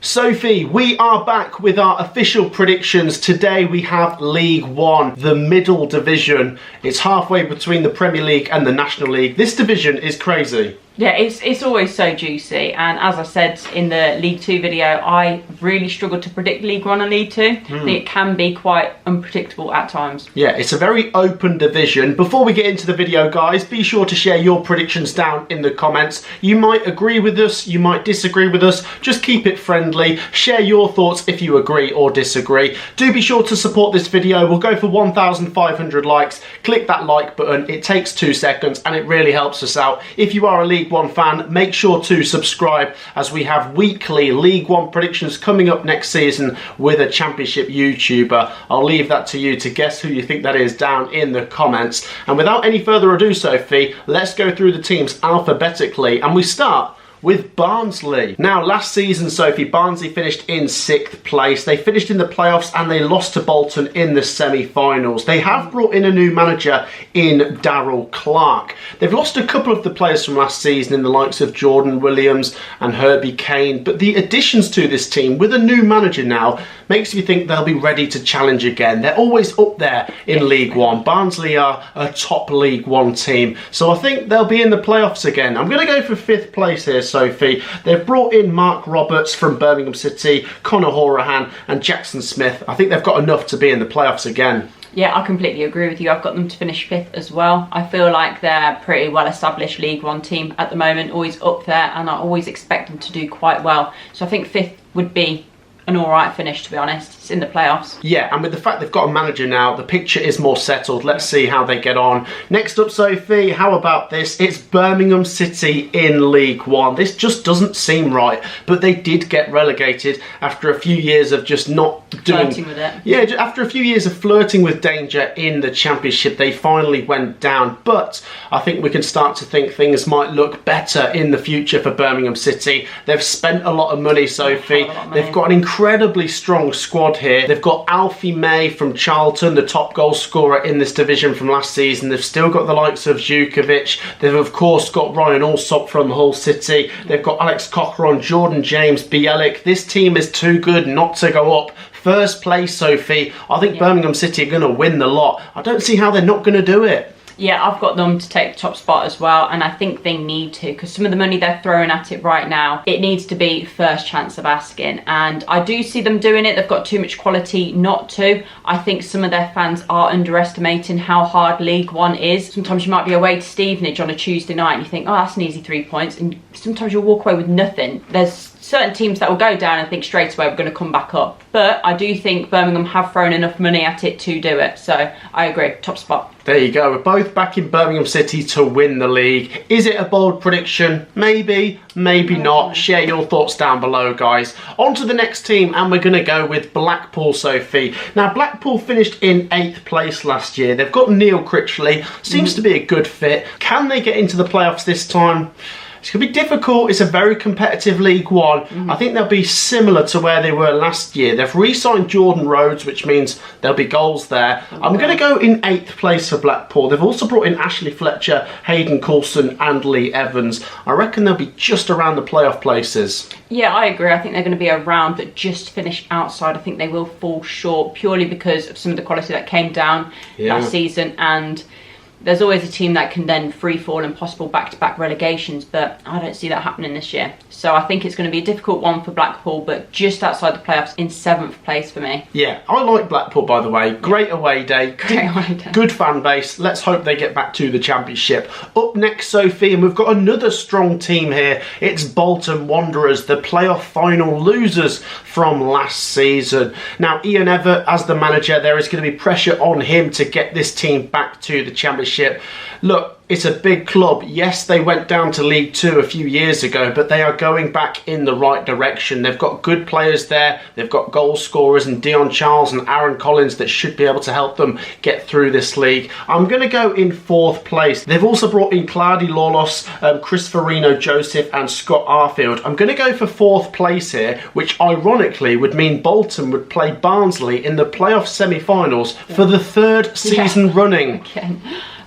Sophie, we are back with our official predictions. Today we have League One, the middle division. It's halfway between the Premier League and the National League. This division is crazy. Yeah, it's always so juicy, and as I said in the League 2 video, I really struggle to predict League 1 and League 2. I think it can be quite unpredictable at times. Yeah, it's a very open division. Before we get into the video, guys, be sure to share your predictions down in the comments. You might agree with us, you might disagree with us, just keep it friendly. Share your thoughts if you agree or disagree. Do be sure to support this video. We'll go for 1,500 likes. Click that like button, it takes 2 seconds and it really helps us out. If you are a League One fan, make sure to subscribe, as we have weekly League One predictions coming up next season with a Championship YouTuber. I'll leave that to you to guess who you think that is down in the comments. And without any further ado, Sophie, let's go through the teams alphabetically, and we start with Barnsley. Now, last season, Sophie, Barnsley finished in 6th place. They finished in the playoffs and they lost to Bolton in the semi-finals. They have brought in a new manager in Darryl Clark. They've lost a couple of the players from last season in the likes of Jordan Williams and Herbie Kane, but the additions to this team with a new manager now makes me think they'll be ready to challenge again. They're always up there in League One. Barnsley are a top League One team, so I think they'll be in the playoffs again. I'm going to go for 5th place here, Sophie. They've brought in Mark Roberts from Birmingham City, Conor Horahan and Jackson Smith. I think they've got enough to be in the playoffs again. Yeah, I completely agree with you. I've got them to finish 5th as well. I feel like they're a pretty well-established League One team at the moment, always up there, and I always expect them to do quite well. So I think 5th would be an alright finish, to be honest. It's in the playoffs. Yeah, and with the fact they've got a manager now, the picture is more settled. Let's see how they get on. Next up, Sophie, how about this? It's Birmingham City in League One. This just doesn't seem right, but they did get relegated after a few years of just not flirting with it. Yeah, after a few years of flirting with danger in the Championship, they finally went down. But I think we can start to think things might look better in the future for Birmingham City. They've spent a lot of money, Sophie. They've got an incredibly strong squad here. They've got Alfie May from Charlton, the top goal scorer in this division from last season. They've still got the likes of Jukovic. They've of course got Ryan Alsop from Hull City. They've got Alex Cochran, Jordan James, Bielik. This team is too good not to go up. 1st place, Sophie. I think Birmingham City are going to win the lot. I don't see how they're not going to do it. Yeah, I've got them to take the top spot as well, and I think they need to, because some of the money they're throwing at it right now, it needs to be first chance of asking, and I do see them doing it. They've got too much quality not to. I think some of their fans are underestimating how hard League One is. Sometimes you might be away to Stevenage on a Tuesday night and you think, oh, that's an easy 3 points, and sometimes you'll walk away with nothing. There's certain teams that will go down and think straight away we're going to come back up, but I do think Birmingham have thrown enough money at it to do it, so I agree, top spot. There you go, we're both backing Birmingham City to win the league. Is it a bold prediction? Maybe, maybe not. Share your thoughts down below, guys. On to the next team, and we're going to go with Blackpool, Sophie. Now, Blackpool finished in 8th place last year. They've got Neil Critchley, seems to be a good fit. Can they get into the playoffs this time? It's going to be difficult. It's a very competitive League One. I think they'll be similar to where they were last year. They've re-signed Jordan Rhodes, which means there'll be goals there. I'm going to go in 8th place for Blackpool. They've also brought in Ashley Fletcher, Hayden Coulson and Lee Evans. I reckon they'll be just around the playoff places. Yeah, I agree. I think they're going to be around, but just finish outside. I think they will fall short purely because of some of the quality that came down last season, and there's always a team that can then free fall and possible back-to-back relegations, but I don't see that happening this year. So I think it's going to be a difficult one for Blackpool, but just outside the playoffs in 7th place for me. Yeah, I like Blackpool, by the way. Great away day. Great away day. Good fan base. Let's hope they get back to the Championship. Up next, Sophie, and we've got another strong team here. It's Bolton Wanderers, the playoff final losers from last season. Now, Ian Evatt, as the manager, there is going to be pressure on him to get this team back to the Championship. Look, it's a big club. Yes, they went down to League 2 a few years ago, but they are going back in the right direction. They've got good players there. They've got goal scorers and Dion Charles and Aaron Collins that should be able to help them get through this league. I'm going to go in 4th place. They've also brought in Claudio Lolos, Chris Farino Joseph and Scott Arfield. I'm going to go for 4th place here, which ironically would mean Bolton would play Barnsley in the playoff semi-finals for the 3rd season running. Again.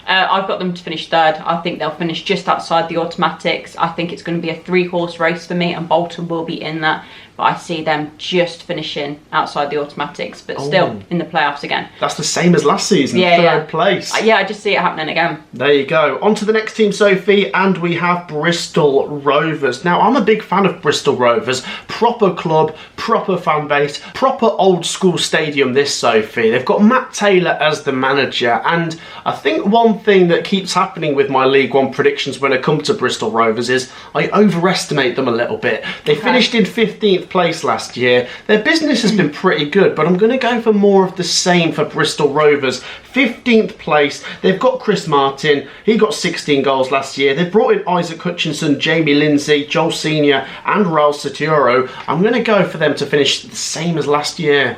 I've got them to finish 3rd. I think they'll finish just outside the automatics. I think it's going to be a 3-horse race for me, and Bolton will be in that. but I see them just finishing outside the automatics, but still in the playoffs again. That's the same as last season, third place. Yeah, I just see it happening again. There you go. On to the next team, Sophie, and we have Bristol Rovers. Now, I'm a big fan of Bristol Rovers. Proper club, proper fan base, proper old school stadium this, Sophie. They've got Matt Taylor as the manager, and I think one thing that keeps happening with my League One predictions when I come to Bristol Rovers is I overestimate them a little bit. They finished in 15th place last year. Their business has been pretty good, but I'm going to go for more of the same for Bristol Rovers. 15th place. They've got Chris Martin. He got 16 goals last year. They've brought in Isaac Hutchinson, Jamie Lindsay, Joel Senior and Raul Saturo. I'm going to go for them to finish the same as last year.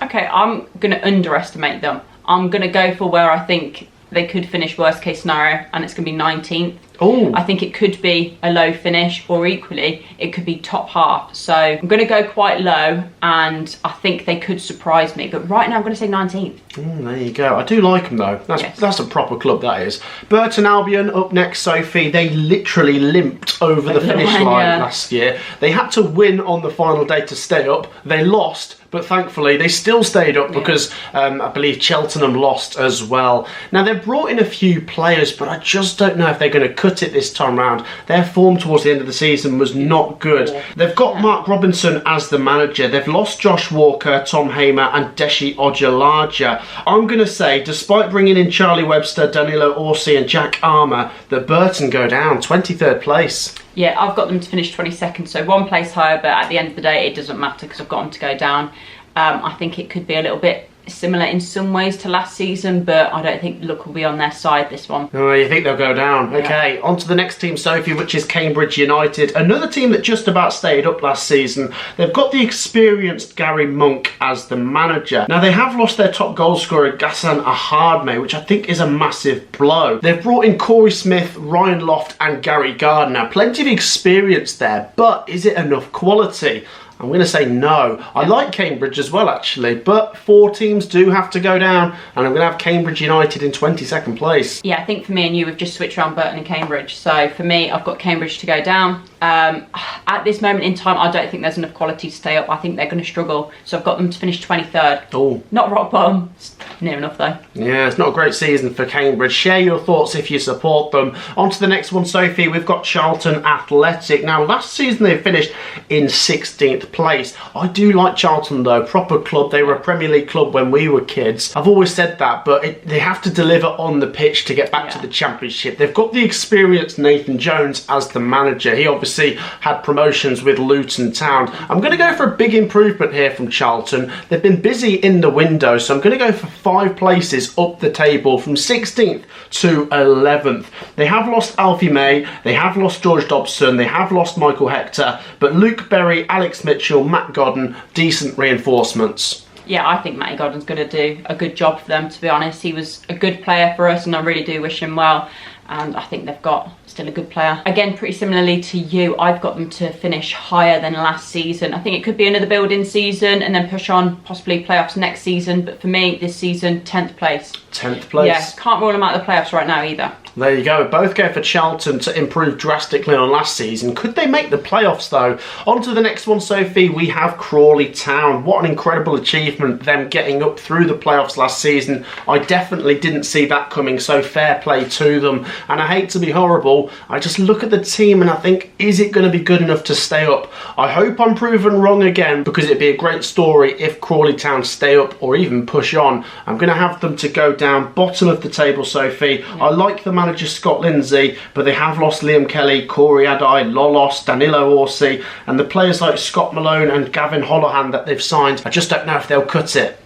Okay, I'm going to underestimate them. I'm going to go for where I think they could finish worst case scenario, and it's going to be 19th. Oh. I think it could be a low finish, or equally, it could be top half. So I'm going to go quite low, and I think they could surprise me. But right now, I'm going to say 19th. There you go. I do like them, though. That's a proper club, that is. Burton Albion up next, Sophie. They literally limped over the finish line last year. They had to win on the final day to stay up. They lost, but thankfully they still stayed up because I believe Cheltenham lost as well. Now, they've brought in a few players, but I just don't know if they're going to cut it this time round. Their form towards the end of the season was not good. They've got Mark Robinson as the manager. They've lost Josh Walker, Tom Hamer and Deshi Ojalaja. I'm going to say, despite bringing in Charlie Webster, Danilo Orsi and Jack Armour, that Burton go down 23rd place. Yeah, I've got them to finish 22nd, so one place higher, but at the end of the day, it doesn't matter because I've got them to go down. I think it could be a little bit similar in some ways to last season, but I don't think luck will be on their side this one. Oh, you think they'll go down? Yeah. Okay, on to the next team, Sophie, which is Cambridge United. Another team that just about stayed up last season. They've got the experienced Gary Monk as the manager. Now, they have lost their top goal scorer, Ghassan Ahadme, which I think is a massive blow. They've brought in Corey Smith, Ryan Loft and Gary Gardner. Plenty of experience there, but is it enough quality? I'm going to say no. I like Cambridge as well, actually, but 4 teams do have to go down, and I'm going to have Cambridge United in 22nd place. Yeah, I think for me and you, we've just switched around Burton and Cambridge. So for me, I've got Cambridge to go down. At this moment in time, I don't think there's enough quality to stay up. I think they're going to struggle. So I've got them to finish 23rd. Oh. Not rock bottom. Near enough, though. Yeah, it's not a great season for Cambridge. Share your thoughts if you support them. On to the next one, Sophie. We've got Charlton Athletic. Now, last season they finished in 16th place. I do like Charlton, though. Proper club. They were a Premier League club when we were kids. I've always said that, but they have to deliver on the pitch to get back to the Championship. They've got the experienced Nathan Jones as the manager. He obviously had promotions with Leyton Town. I'm going to go for a big improvement here from Charlton. They've been busy in the window, so I'm going to go for 5 places up the table from 16th to 11th. They have lost Alfie May, they have lost George Dobson, they have lost Michael Hector, but Luke Berry, Alex Mitchell, Matt Godden, decent reinforcements. Yeah, I think Matty Godden's going to do a good job for them, to be honest. He was a good player for us, and I really do wish him well. And I think they've got still a good player. Again, pretty similarly to you, I've got them to finish higher than last season. I think it could be another building season and then push on possibly playoffs next season. But for me, this season, 10th place. 10th place? Yeah, can't rule them out of the playoffs right now either. There you go. Both go for Charlton to improve drastically on last season. Could they make the playoffs, though? On to the next one, Sophie. We have Crawley Town. What an incredible achievement, them getting up through the playoffs last season. I definitely didn't see that coming, so fair play to them. And I hate to be horrible, I just look at the team and I think, is it going to be good enough to stay up? I hope I'm proven wrong again, because it'd be a great story if Crawley Town stay up or even push on. I'm going to have them to go down bottom of the table, Sophie. I like the manager Scott Lindsay, but they have lost Liam Kelly, Corey Adai, Lolos, Danilo Orsi, and the players like Scott Malone and Gavin Holohan that they've signed. I just don't know if they'll cut it.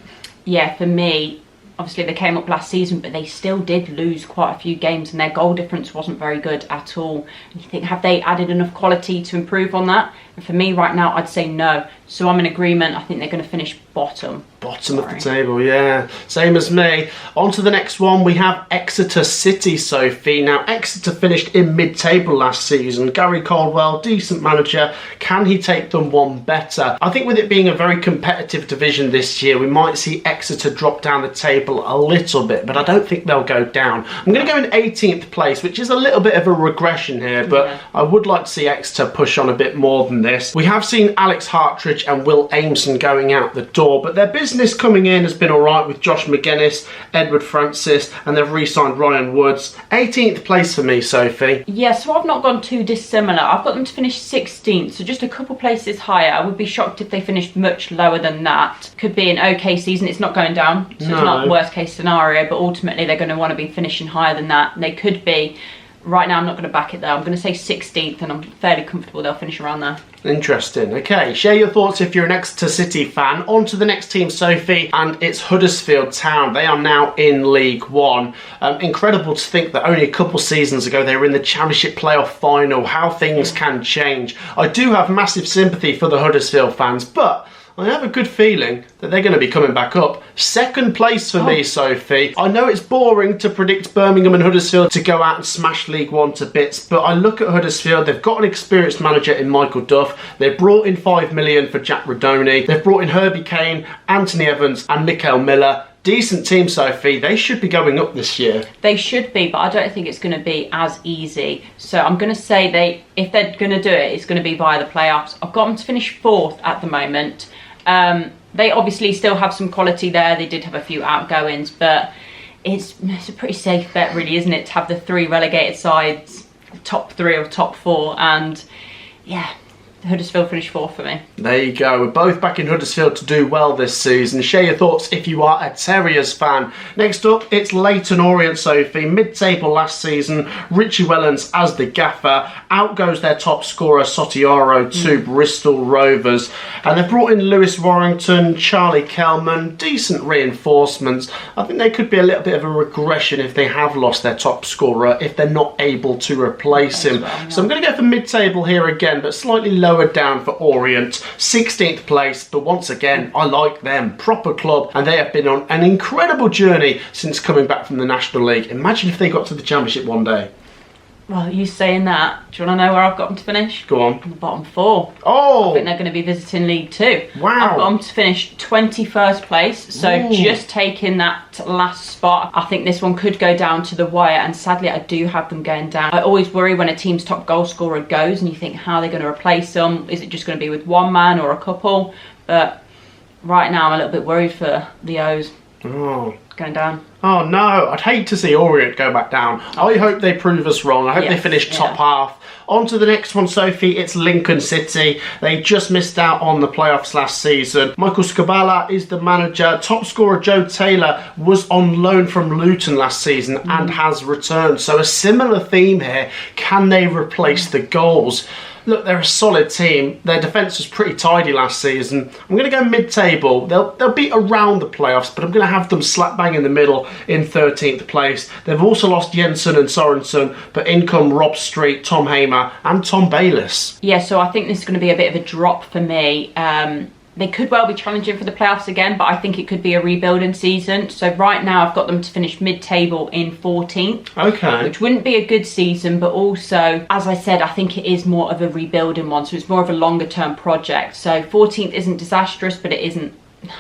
Yeah, for me, obviously they came up last season, but they still did lose quite a few games, and their goal difference wasn't very good at all. And you think, have they added enough quality to improve on that? And for me right now, I'd say no. So I'm in agreement. I think they're going to finish bottom. Bottom of the table, yeah. Same as me. On to the next one. We have Exeter City, Sophie. Now, Exeter finished in mid-table last season. Gary Caldwell, decent manager. Can he take them one better? I think with it being a very competitive division this year, we might see Exeter drop down the table table a little bit, but I don't think they'll go down. I'm going to go in 18th place, which is a little bit of a regression here, but I would like to see Exeter push on a bit more than this. We have seen Alex Hartridge and Will Aimson going out the door, but their business coming in has been alright with Josh McGuinness, Edward Francis, and they've re-signed Ryan Woods. 18th place for me, Sophie. Yeah, so I've not gone too dissimilar. I've got them to finish 16th, so just a couple places higher. I would be shocked if they finished much lower than that. Could be an okay season. It's not going down, so it's not worst case scenario, but ultimately they're going to want to be finishing higher than that. They could be. Right now I'm not going to back it though. I'm going to say 16th, and I'm fairly comfortable they'll finish around there. Interesting. Okay, share your thoughts if you're an Exeter City fan. On to the next team, Sophie, and it's Huddersfield Town. They are now in League One. Incredible to think that only a couple seasons ago they were in the Championship playoff final. How things can change. I do have massive sympathy for the Huddersfield fans, but I have a good feeling that they're going to be coming back up. Second place for me, Sophie. I know it's boring to predict Birmingham and Huddersfield to go out and smash League One to bits, but I look at Huddersfield. They've got an experienced manager in Michael Duff. They've brought in $5 million for Jack Rodoni. They've brought in Herbie Kane, Anthony Evans and Mikael Miller. Decent team, Sophie. They should be going up this year. They should be, but I don't think it's going to be as easy. So I'm going to say if they're going to do it, it's going to be via the playoffs. I've got them to finish 4th at the moment. They obviously still have some quality there. They did have a few outgoings, but it's a pretty safe bet, really, isn't it, to have the 3 relegated sides, top 3 or top 4, and yeah. Huddersfield finished 4th for me. There you go. We're both back in Huddersfield to do well this season. Share your thoughts if you are a Terriers fan. Next up, it's Leyton Orient, Sophie. Mid-table last season. Richie Wellens as the gaffer. Out goes their top scorer, Sotiaro, to Bristol Rovers. And they've brought in Lewis Warrington, Charlie Kelman. Decent reinforcements. I think they could be a little bit of a regression if they have lost their top scorer, if they're not able to replace him. Well, yeah. So I'm going to go for mid-table here again, but slightly lower down for Orient. 16th place, but once again, I like them. Proper club, and they have been on an incredible journey since coming back from the National League. Imagine if they got to the Championship one day. Well, you saying that, do you want to know where I've got them to finish? Go on. The bottom 4. Oh! I think they're going to be visiting League 2. Wow. I've got them to finish 21st place, so just taking that last spot. I think this one could go down to the wire, and sadly I do have them going down. I always worry when a team's top goal scorer goes, and you think, how are they going to replace them? Is it just going to be with one man or a couple? But right now I'm a little bit worried for the O's. Oh. Going down. Oh no, I'd hate to see Orient go back down. I hope they prove us wrong. I hope they finish top half. On to the next one, Sophie. It's Lincoln City. They just missed out on the playoffs last season. Michael Skubala is the manager. Top scorer Joe Taylor was on loan from Luton last season and has returned. So a similar theme here. Can they replace the goals? Look, they're a solid team. Their defence was pretty tidy last season. I'm going to go mid-table. They'll be around the playoffs, but I'm going to have them slap bang in the middle in 13th place. They've also lost Jensen and Sorensen, but in come Rob Street, Tom Hamer and Tom Bayliss. Yeah, so I think this is going to be a bit of a drop for me. They could well be challenging for the playoffs again, but I think it could be a rebuilding season. So right now I've got them to finish mid-table in 14th. Okay. Which wouldn't be a good season, but also, as I said, I think it is more of a rebuilding one. So it's more of a longer term project. So 14th isn't disastrous, but it isn't.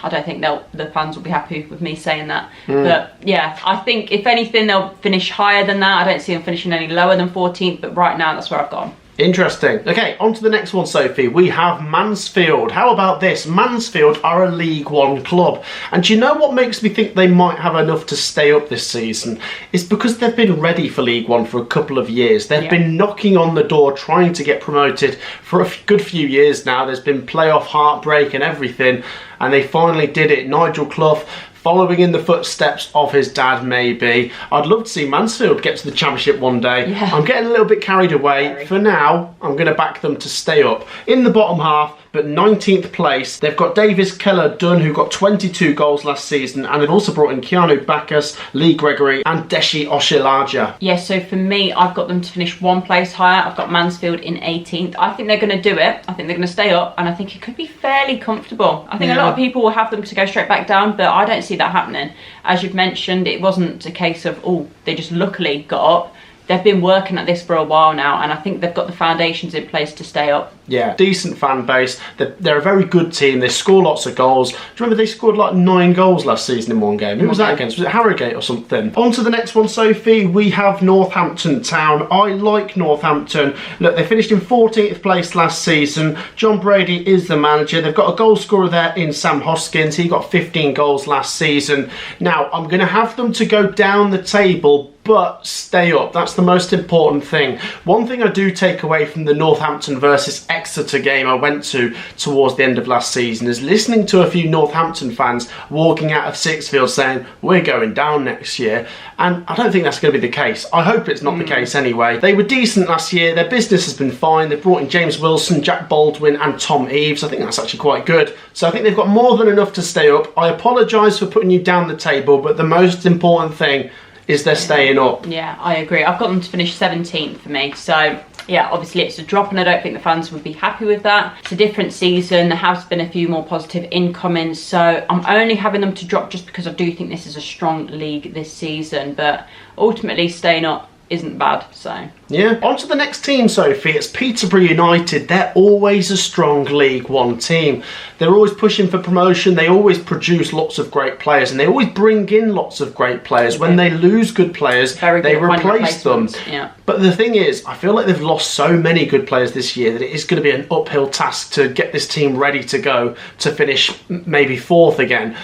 I don't think the fans will be happy with me saying that. But yeah, I think if anything, they'll finish higher than that. I don't see them finishing any lower than 14th, but right now that's where I've got them. Interesting. Okay, on to the next one, Sophie. We have Mansfield. How about this? Mansfield are a League One club. And do you know what makes me think they might have enough to stay up this season? It's because they've been ready for League One for a couple of years. They've been knocking on the door, trying to get promoted for a good few years now. There's been playoff heartbreak and everything. And they finally did it. Nigel Clough, following in the footsteps of his dad, maybe. I'd love to see Mansfield get to the Championship one day. Yeah. I'm getting a little bit carried away. For now, I'm going to back them to stay up. In the bottom half, but 19th place, they've got Davis Keller-Dunn, who got 22 goals last season, and they've also brought in Keanu Bacchus, Lee Gregory, and Deshi Oshilaja. Yeah, so for me, I've got them to finish one place higher. I've got Mansfield in 18th. I think they're going to do it. I think they're going to stay up, and I think it could be fairly comfortable. I think a lot of people will have them to go straight back down, but I don't see that happening. As you've mentioned, it wasn't a case of, oh, they just luckily got up. they've been working at this for a while now, and I think they've got the foundations in place to stay up. Yeah, decent fan base. They're a very good team. They score lots of goals. Do you remember they scored like 9 goals last season in one game? Who was that against? Was it Harrogate or something? On to the next one, Sophie. We have Northampton Town. I like Northampton. Look, they finished in 14th place last season. John Brady is the manager. They've got a goal scorer there in Sam Hoskins. He got 15 goals last season. Now, I'm going to have them to go down the table, but stay up. That's the most important thing. One thing I do take away from the Northampton versus Exeter game I went to towards the end of last season is listening to a few Northampton fans walking out of Sixfield saying, we're going down next year. And I don't think that's going to be the case. I hope it's not the case anyway. They were decent last year. Their business has been fine. They've brought in James Wilson, Jack Baldwin and Tom Eaves. I think that's actually quite good. So I think they've got more than enough to stay up. I apologise for putting you down the table, but the most important thing is they're staying up. Yeah, I agree. I've got them to finish 17th for me. So, yeah, obviously it's a drop and I don't think the fans would be happy with that. It's a different season. There has been a few more positive incomings. So I'm only having them to drop just because I do think this is a strong league this season. But ultimately staying up isn't bad, so. Yeah, on to the next team, Sophie. It's Peterborough United. They're always a strong League One team. They're always pushing for promotion. They always produce lots of great players and they always bring in lots of great players. When they lose good players, they replace them. Yeah. But the thing is, I feel like they've lost so many good players this year that it is going to be an uphill task to get this team ready to go to finish maybe 4th again.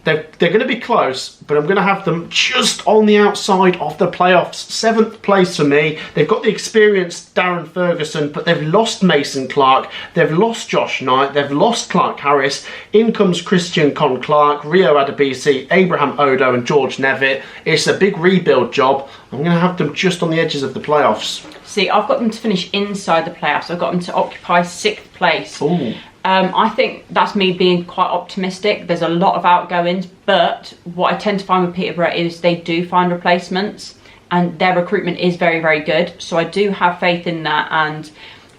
They're going to be close, but I'm going to have them just on the outside of the playoffs. 7th place for me. They've got the experienced Darren Ferguson, but they've lost Mason Clark. They've lost Josh Knight. They've lost Clark Harris. In comes Christian Con Clark, Rio Adebisi, Abraham Odo and George Nevitt. It's a big rebuild job. I'm going to have them just on the edges of the playoffs. See, I've got them to finish inside the playoffs. I've got them to occupy 6th place. Ooh. I think that's me being quite optimistic. There's a lot of outgoings, but what I tend to find with Peterborough is they do find replacements and their recruitment is very, very good. So I do have faith in that and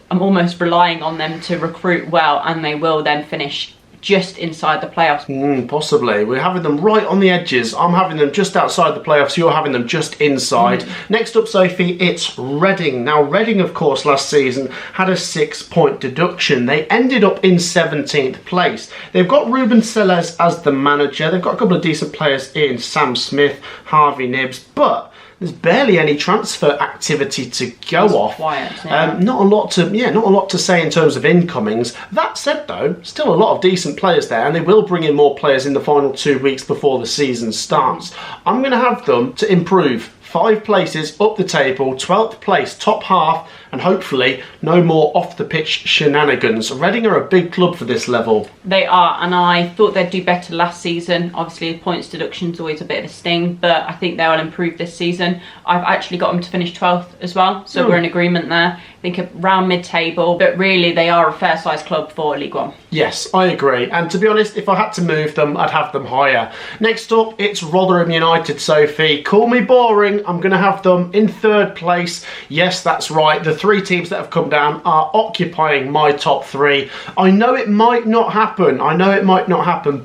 I'm almost relying on them to recruit well and they will then finish just inside the playoffs. Possibly. We're having them right on the edges. I'm having them just outside the playoffs. You're having them just inside. Next up, Sophie, it's Reading. Now, Reading, of course, last season had a 6-point deduction. They ended up in 17th place. They've got Ruben Sellers as the manager. They've got a couple of decent players in Sam Smith, Harvey Nibbs, but there's barely any transfer activity to go off. Quiet, yeah. Not a lot to say in terms of incomings. That said, though, still a lot of decent players there, and they will bring in more players in the final 2 weeks before the season starts. I'm going to have them to improve 5 places up the table, 12th place, top half, and hopefully no more off-the-pitch shenanigans. Reading are a big club for this level. They are, and I thought they'd do better last season. Obviously, points deduction's always a bit of a sting, but I think they will improve this season. I've actually got them to finish 12th as well, so we're in agreement there. I think around mid-table, but really they are a fair-sized club for League One. Yes, I agree. And to be honest, if I had to move them, I'd have them higher. Next up, it's Rotherham United, Sophie. Call me boring. I'm going to have them in 3rd place. Yes, that's right. The 3 teams that have come down are occupying my top 3. I know it might not happen.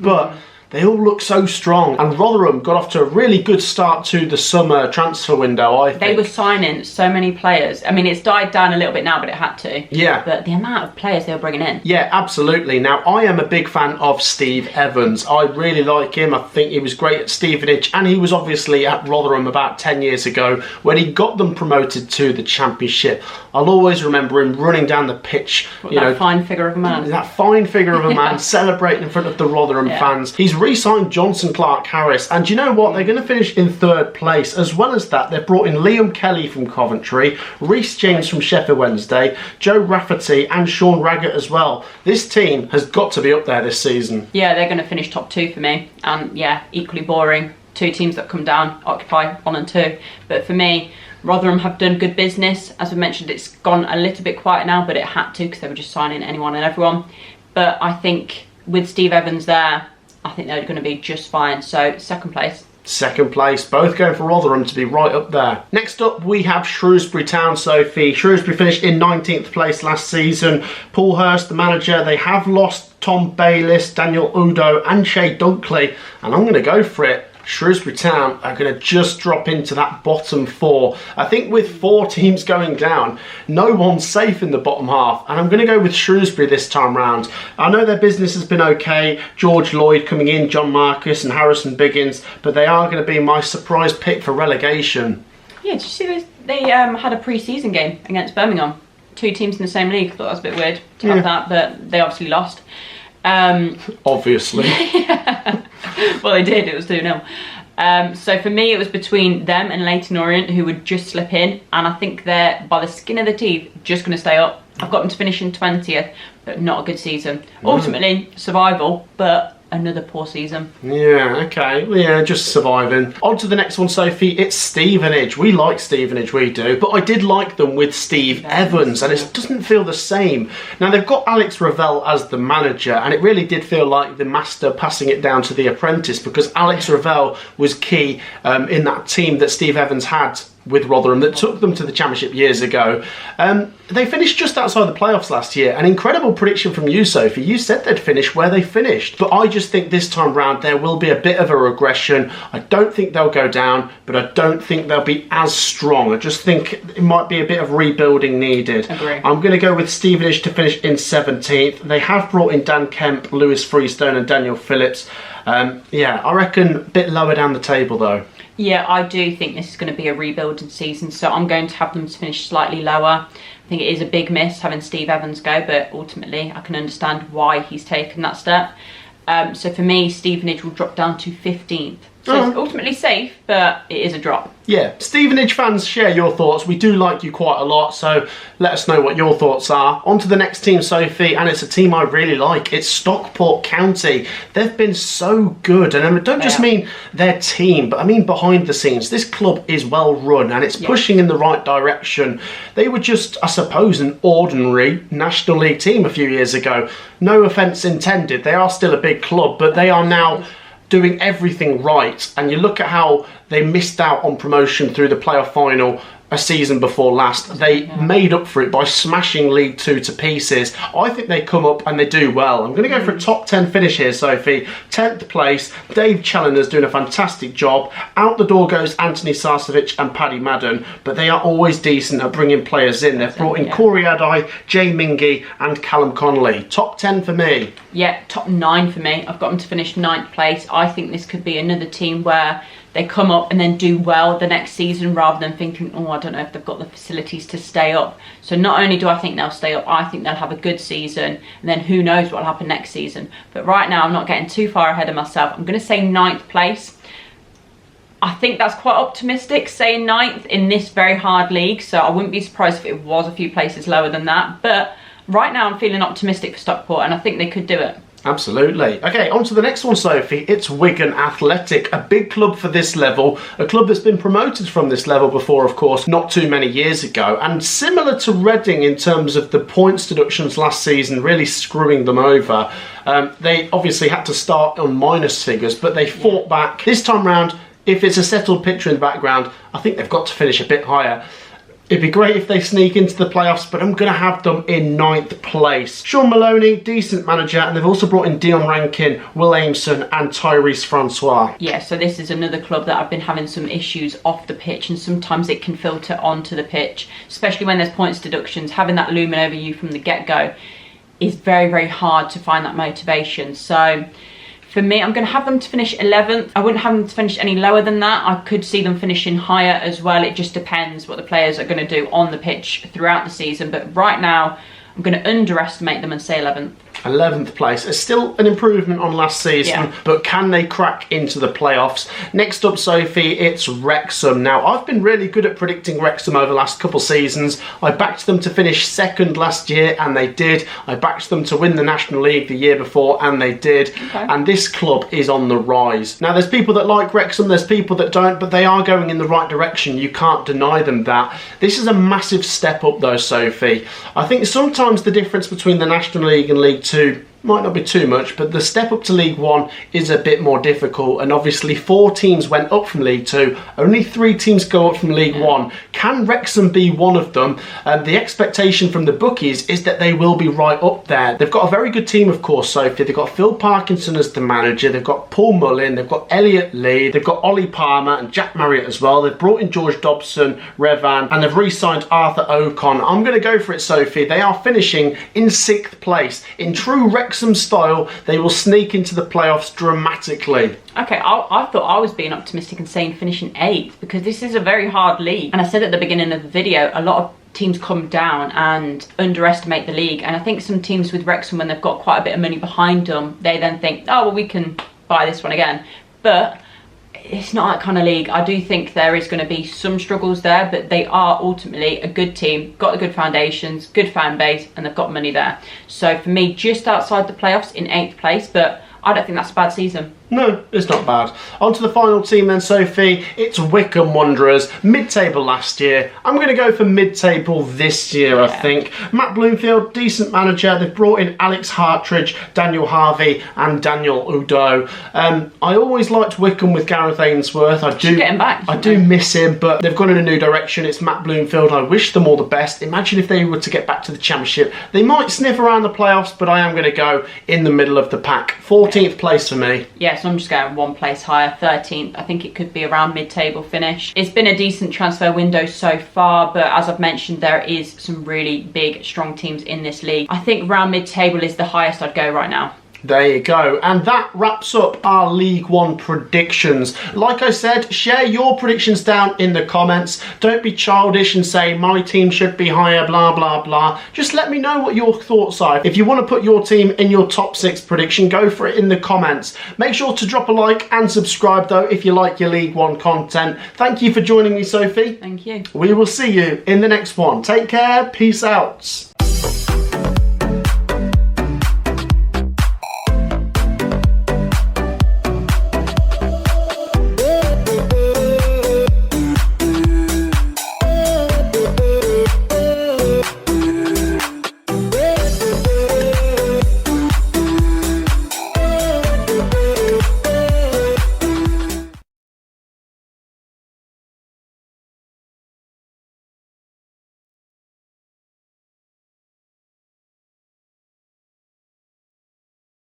But they all look so strong. And Rotherham got off to a really good start to the summer transfer window, I think. They were signing so many players. I mean, it's died down a little bit now, but it had to. Yeah. But the amount of players they were bringing in. Yeah, absolutely. Now, I am a big fan of Steve Evans. I really like him. I think he was great at Stevenage, and he was obviously at Rotherham about 10 years ago when he got them promoted to the Championship. I'll always remember him running down the pitch. That fine figure of a man. That fine figure of a man celebrating in front of the Rotherham fans. He's re-signed Johnson Clark Harris, and you know what? They're going to finish in 3rd place. As well as that, they've brought in Liam Kelly from Coventry, Reece James from Sheffield Wednesday, Joe Rafferty and Sean Raggett as well. This team has got to be up there this season. Yeah, they're going to finish top 2 for me, and yeah, equally boring. 2 teams that come down occupy 1 and 2, but for me, Rotherham have done good business. As we mentioned, it's gone a little bit quiet now, but it had to because they were just signing anyone and everyone. But I think with Steve Evans there, I think they're going to be just fine. So 2nd place. 2nd place, both going for Rotherham to be right up there. Next up, we have Shrewsbury Town, Sophie. Shrewsbury finished in 19th place last season. Paul Hurst, the manager, they have lost Tom Bayliss, Daniel Udo and Shay Dunkley, and I'm going to go for it. Shrewsbury Town are going to just drop into that bottom 4. I think with 4 teams going down, no one's safe in the bottom half, and I'm going to go with Shrewsbury this time round. I know their business has been okay, George Lloyd coming in, John Marcus and Harrison Biggins, but they are going to be my surprise pick for relegation. Yeah, did you see they had a pre-season game against Birmingham? 2 teams in the same league. I thought that was a bit weird to have that, but they obviously lost. Obviously. Yeah. Well, they did. It was 2-0. So for me, it was between them and Leyton Orient, who would just slip in, and I think they're, by the skin of the teeth, just going to stay up. I've got them to finish in 20th, but not a good season. Ultimately, survival, but another poor season. Yeah, okay. Yeah, just surviving. On to the next one, Sophie. It's Stevenage. We like Stevenage, we do. But I did like them with Steve Evans, and it doesn't feel the same. Now, they've got Alex Ravel as the manager, and it really did feel like the master passing it down to the apprentice, because Alex Ravel was key in that team that Steve Evans had with Rotherham that took them to the Championship years ago. They finished just outside the playoffs last year. An incredible prediction from you, Sophie. You said they'd finish where they finished. But I just think this time round there will be a bit of a regression. I don't think they'll go down, but I don't think they'll be as strong. I just think it might be a bit of rebuilding needed. Agree. I'm going to go with Stevenage to finish in 17th. They have brought in Dan Kemp, Lewis Freestone and Daniel Phillips. Yeah, I reckon a bit lower down the table though. Yeah, I do think this is going to be a rebuilding season, so I'm going to have them to finish slightly lower. I think it is a big miss having Steve Evans go, but ultimately I can understand why he's taken that step. So for me, Stevenage will drop down to 15th. So it's ultimately safe, but it is a drop. Yeah, Stevenage fans, share your thoughts. We do like you quite a lot, so let us know what your thoughts are. On to the next team, Sophie, and it's a team I really like. It's Stockport County. They've been so good, and I don't just mean their team, but I mean behind the scenes. This club is well run, and it's pushing in the right direction. They were just, I suppose, an ordinary National League team a few years ago. No offence intended. They are still a big club, but they are now doing everything right, and you look at how they missed out on promotion through the playoff final a season before last. They made up for it by smashing League 2 to pieces. I think they come up and they do well. I'm going to go for a top 10 finish here, Sophie. 10th place, Dave Challoner's doing a fantastic job. Out the door goes Anthony Sarcevic and Paddy Madden, but they are always decent at bringing players in. They've brought in Corey Adai, Jay Mingy and Callum Connolly. Top 10 for me. Yeah, top 9 for me. I've got them to finish 9th place. I think this could be another team where they come up and then do well the next season, rather than thinking, oh, I don't know if they've got the facilities to stay up. So not only do I think they'll stay up, I think they'll have a good season, and then who knows what will happen next season. But right now, I'm not getting too far ahead of myself. I'm going to say 9th place. I think that's quite optimistic, saying 9th in this very hard league, so I wouldn't be surprised if it was a few places lower than that. But right now, I'm feeling optimistic for Stockport, and I think they could do it. Absolutely. Okay, on to the next one, Sophie. It's Wigan Athletic, a big club for this level, a club that's been promoted from this level before, of course, not too many years ago, and similar to Reading in terms of the points deductions last season, really screwing them over. They obviously had to start on minus figures, but they fought back. This time round, if it's a settled picture in the background, I think they've got to finish a bit higher. It'd be great if they sneak into the playoffs, but I'm going to have them in 9th place. Sean Maloney, decent manager, and they've also brought in Dion Rankin, Will Aimson and Tyrese Francois. Yeah, so this is another club that I've been having some issues off the pitch, and sometimes it can filter onto the pitch, especially when there's points deductions. Having that looming over you from the get-go is very, very hard to find that motivation. So for me, I'm going to have them to finish 11th. I wouldn't have them to finish any lower than that. I could see them finishing higher as well. It just depends what the players are going to do on the pitch throughout the season. But right now, I'm going to underestimate them and say 11th. 11th place. It's still an improvement on last season, but can they crack into the playoffs? Next up, Sophie, it's Wrexham. Now, I've been really good at predicting Wrexham over the last couple seasons. I backed them to finish 2nd last year, and they did. I backed them to win the National League the year before, and they did. Okay. And this club is on the rise. Now, there's people that like Wrexham, there's people that don't, but they are going in the right direction. You can't deny them that. This is a massive step up, though, Sophie. I think sometimes the difference between the National League and League 2 might not be too much, but the step up to League One is a bit more difficult, and obviously 4 teams went up from League Two, only 3 teams go up from League One. Can Wrexham be one of them? The expectation from the bookies is that they will be right up there. They've got a very good team, of course, Sophie. They've got Phil Parkinson as the manager, they've got Paul Mullin, they've got Efl League, they've got Ollie Palmer and Jack Marriott as well. They've brought in George Dobson, Revan, and they've re-signed Arthur Ocon. I'm going to go for it, Sophie. They are finishing in 6th place. In true Wrexham style, they will sneak into the playoffs dramatically. Okay, I thought I was being optimistic and saying finishing 8th, because this is a very hard league. And I said at the beginning of the video, a lot of teams come down and underestimate the league. And I think some teams with Wrexham, when they've got quite a bit of money behind them, they then think, oh, well, we can buy this one again. But it's not that kind of league. I do think there is going to be some struggles there, but they are ultimately a good team, got the good foundations, good fan base, and they've got money there. So for me, just outside the playoffs in 8th place, but I don't think that's a bad season. No, it's not bad. On to the final team then, Sophie. It's Wycombe Wanderers. Mid-table last year. I'm going to go for mid-table this year, I think. Matt Bloomfield, decent manager. They've brought in Alex Hartridge, Daniel Harvey and Daniel Udo. I always liked Wycombe with Gareth Ainsworth. I do miss him, but they've gone in a new direction. It's Matt Bloomfield. I wish them all the best. Imagine if they were to get back to the Championship. They might sniff around the playoffs, but I am going to go in the middle of the pack. 14th place for me. Yes. I'm just going 1 place higher, 13th. I think it could be around mid-table finish. It's been a decent transfer window so far, but as I've mentioned, there is some really big, strong teams in this league. I think around mid-table is the highest I'd go right now. There you go, and that wraps up our League One predictions. Like I said, share your predictions down in the comments. Don't be childish and say my team should be higher, blah blah blah. Just let me know what your thoughts are. If you want to put your team in your top 6 prediction, go for it in the comments. Make sure to drop a like and subscribe though if you like your League One content. Thank you for joining me, Sophie. Thank you. We will see you in the next one. Take care, peace out.